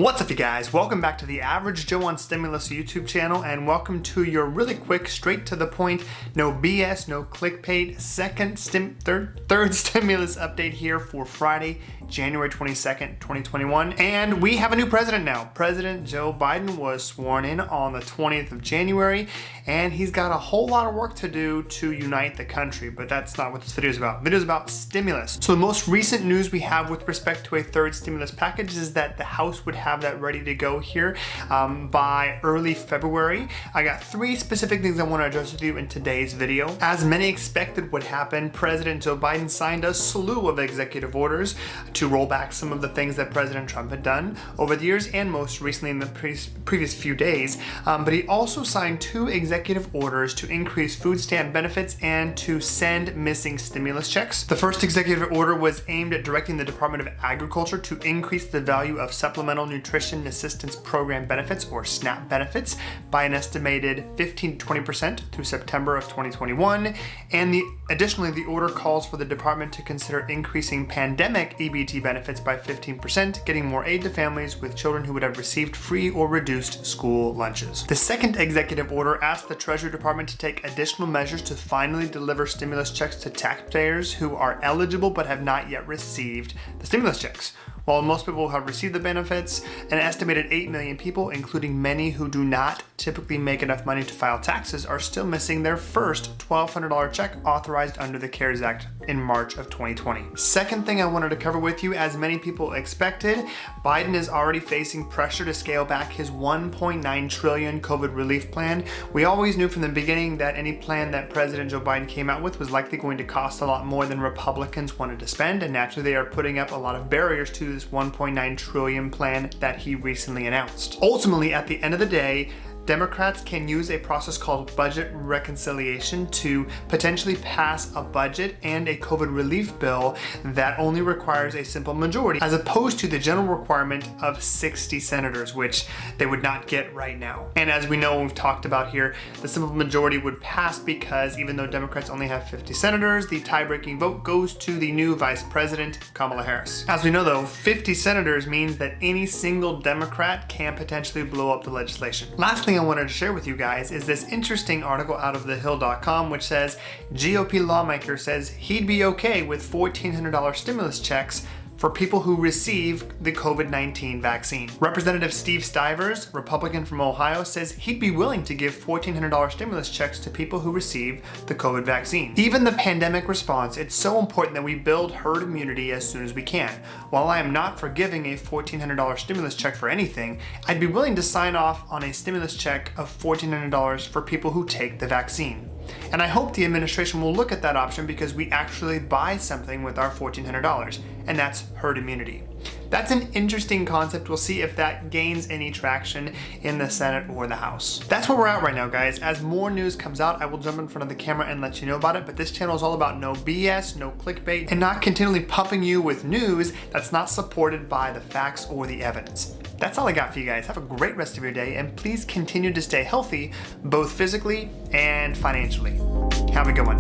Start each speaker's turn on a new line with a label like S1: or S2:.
S1: What's up, you guys? Welcome back to the Average Joe on Stimulus YouTube channel, and welcome to your really quick, straight to the point, no BS, no clickbait, third stimulus update here for Friday, January 22nd, 2021. And we have a new president now. President Joe Biden was sworn in on the 20th of January, and he's got a whole lot of work to do to unite the country, but that's not what this video is about. The video is about stimulus. So the most recent news we have with respect to a third stimulus package is that the House would have that ready to go here by early February. I got three specific things I want to address with you in today's video. As many expected would happen, President Joe Biden signed a slew of executive orders to roll back some of the things that President Trump had done over the years and most recently in the previous few days. But he also signed two executive orders to increase food stamp benefits and to send missing stimulus checks. The first executive order was aimed at directing the Department of Agriculture to increase the value of supplemental nutrition assistance program benefits, or SNAP benefits, by an estimated 15 to 20% through September of 2021. And additionally, the order calls for the department to consider increasing pandemic EBT benefits by 15%, getting more aid to families with children who would have received free or reduced school lunches. The second executive order asked the Treasury Department to take additional measures to finally deliver stimulus checks to taxpayers who are eligible but have not yet received the stimulus checks. While most people have received the benefits, an estimated 8 million people, including many who do not typically make enough money to file taxes, are still missing their first $1,200 check authorized under the CARES Act in March of 2020. Second thing I wanted to cover with you, as many people expected, Biden is already facing pressure to scale back his $1.9 trillion COVID relief plan. We always knew from the beginning that any plan that President Joe Biden came out with was likely going to cost a lot more than Republicans wanted to spend, and naturally they are putting up a lot of barriers to this $1.9 trillion plan that he recently announced. Ultimately, at the end of the day, Democrats can use a process called budget reconciliation to potentially pass a budget and a COVID relief bill that only requires a simple majority, as opposed to the general requirement of 60 senators, which they would not get right now. And as we know, we've talked about here, the simple majority would pass because even though Democrats only have 50 senators, the tie-breaking vote goes to the new Vice President, Kamala Harris. As we know though, 50 senators means that any single Democrat can potentially blow up the legislation. Lastly, I wanted to share with you guys is this interesting article out of thehill.com, which says GOP lawmaker says he'd be okay with $1,400 stimulus checks for people who receive the COVID-19 vaccine. Representative Steve Stivers, Republican from Ohio, says he'd be willing to give $1,400 stimulus checks to people who receive the COVID vaccine. Even the pandemic response, it's so important that we build herd immunity as soon as we can. While I am not for giving a $1,400 stimulus check for anything, I'd be willing to sign off on a stimulus check of $1,400 for people who take the vaccine. And I hope the administration will look at that option because we actually buy something with our $1,400, and that's herd immunity. That's an interesting concept. We'll see if that gains any traction in the Senate or the House. That's where we're at right now, guys. As more news comes out, I will jump in front of the camera and let you know about it, but this channel is all about no BS, no clickbait, and not continually pumping you with news that's not supported by the facts or the evidence. That's all I got for you guys. Have a great rest of your day, and please continue to stay healthy, both physically and financially. Have a good one.